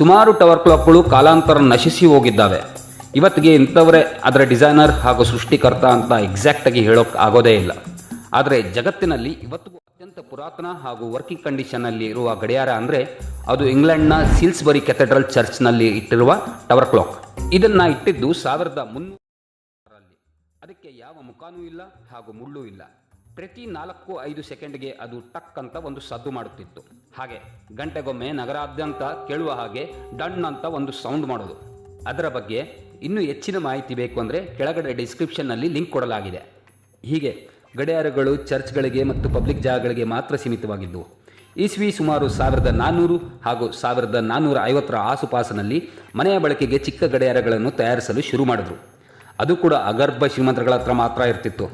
ಸುಮಾರು ಟವರ್ ಕ್ಲಾಕ್ಗಳು ಕಾಲಾಂತರ ನಶಿಸಿ ಹೋಗಿದ್ದಾವೆ. ಇವತ್ತಿಗೆ ಇಂಥವರೇ ಅದರ ಡಿಸೈನರ್ ಹಾಗೂ ಸೃಷ್ಟಿಕರ್ತ ಅಂತ ಎಕ್ಸಾಕ್ಟಾಗಿ ಹೇಳೋಕೆ ಆಗೋದೇ ಇಲ್ಲ. ಆದರೆ ಜಗತ್ತಿನಲ್ಲಿ ಇವತ್ತಿಗೂ ಅತ್ಯಂತ ಪುರಾತನ ಹಾಗೂ ವರ್ಕಿಂಗ್ ಕಂಡೀಷನ್ನಲ್ಲಿ ಇರುವ ಗಡಿಯಾರ ಅಂದರೆ ಅದು ಇಂಗ್ಲೆಂಡ್ನ ಸೀಲ್ಸ್ಬರಿ ಕೆಥೆಡ್ರಲ್ ಚರ್ಚ್ನಲ್ಲಿ ಇಟ್ಟಿರುವ ಟವರ್ ಕ್ಲಾಕ್. ಇದನ್ನು ಇಟ್ಟಿದ್ದು 1300ರಲ್ಲಿ. ಅದಕ್ಕೆ ಯಾವ ಮುಖಾನೂ ಇಲ್ಲ ಹಾಗೂ ಮುಳ್ಳು ಇಲ್ಲ. ಪ್ರತಿ 4-5 ಸೆಕೆಂಡ್ಗೆ ಅದು ಟಕ್ ಅಂತ ಒಂದು ಸದ್ದು ಮಾಡುತ್ತಿತ್ತು. ಹಾಗೆ ಗಂಟೆಗೊಮ್ಮೆ ನಗರಾದ್ಯಂತ ಕೇಳುವ ಹಾಗೆ ಡನ್ ಅಂತ ಒಂದು ಸೌಂಡ್ ಮಾಡೋದು. ಅದರ ಬಗ್ಗೆ ಇನ್ನೂ ಹೆಚ್ಚಿನ ಮಾಹಿತಿ ಬೇಕು ಅಂದರೆ ಕೆಳಗಡೆ ಡಿಸ್ಕ್ರಿಪ್ಷನ್ನಲ್ಲಿ ಲಿಂಕ್ ಕೊಡಲಾಗಿದೆ. ಹೀಗೆ ಗಡಿಯಾರಗಳು ಚರ್ಚ್ಗಳಿಗೆ ಮತ್ತು ಪಬ್ಲಿಕ್ ಜಾಗಗಳಿಗೆ ಮಾತ್ರ ಸೀಮಿತವಾಗಿದ್ದವು. ಇಸ್ವಿ ಸುಮಾರು 1400 ಹಾಗೂ 1450ರ ಆಸುಪಾಸಿನಲ್ಲಿ ಮನೆಯ ಬಳಕೆಗೆ ಚಿಕ್ಕ ಗಡಿಯಾರಗಳನ್ನು ತಯಾರಿಸಲು ಶುರು ಮಾಡಿದ್ರು. ಅದು ಕೂಡ ಅಗರ್ಭ ಶ್ರೀಮಂತರುಗಳ ಹತ್ರ ಮಾತ್ರ ಇರ್ತಿತ್ತು.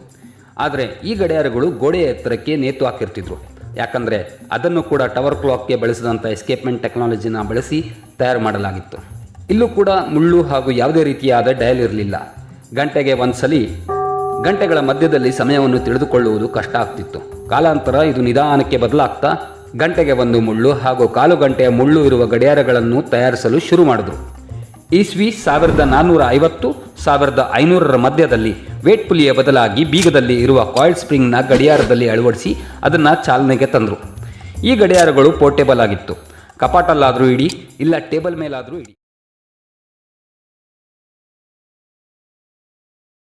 ಆದರೆ ಈ ಗಡಿಯಾರಗಳು ಗೋಡೆಯ ಎತ್ತರಕ್ಕೆ ನೇತು ಹಾಕಿರ್ತಿದ್ರು. ಯಾಕಂದರೆ ಅದನ್ನು ಕೂಡ ಟವರ್ ಕ್ಲಾಕ್ಗೆ ಬಳಸಿದಂಥ ಎಸ್ಕೇಪ್ಮೆಂಟ್ ಟೆಕ್ನಾಲಜಿನ ಬಳಸಿ ತಯಾರು ಮಾಡಲಾಗಿತ್ತು. ಇಲ್ಲೂ ಕೂಡ ಮುಳ್ಳು ಹಾಗೂ ಯಾವುದೇ ರೀತಿಯಾದ ಡಯಲ್ ಇರಲಿಲ್ಲ. ಗಂಟೆಗೆ ಒಂದ್ಸಲಿ ಗಂಟೆಗಳ ಮಧ್ಯದಲ್ಲಿ ಸಮಯವನ್ನು ತಿಳಿದುಕೊಳ್ಳುವುದು ಕಷ್ಟ ಆಗ್ತಿತ್ತು. ಕಾಲಾಂತರ ಇದು ನಿಧಾನಕ್ಕೆ ಬದಲಾಗ್ತಾ ಗಂಟೆಗೆ ಒಂದು ಮುಳ್ಳು ಹಾಗೂ ಕಾಲು ಗಂಟೆಯ ಮುಳ್ಳು ಇರುವ ಗಡಿಯಾರಗಳನ್ನು ತಯಾರಿಸಲು ಶುರು ಮಾಡಿದ್ರು. ಇಸ್ವಿ 1450-1500ರ ಮಧ್ಯದಲ್ಲಿ ವೇಟ್ ಪುಲಿಯ ಬದಲಾಗಿ ಬೀಗದಲ್ಲಿ ಇರುವ ಕಾಯಿಲ್ ಸ್ಪ್ರಿಂಗ್ನ ಗಡಿಯಾರದಲ್ಲಿ ಅಳವಡಿಸಿ ಅದನ್ನು ಚಾಲನೆಗೆ ತಂದರು. ಈ ಗಡಿಯಾರಗಳು ಪೋರ್ಟೇಬಲ್ ಆಗಿತ್ತು. ಕಪಾಟಲ್ಲಾದರೂ ಇಡಿ, ಇಲ್ಲ ಟೇಬಲ್ ಮೇಲಾದರೂ ಇಡಿ.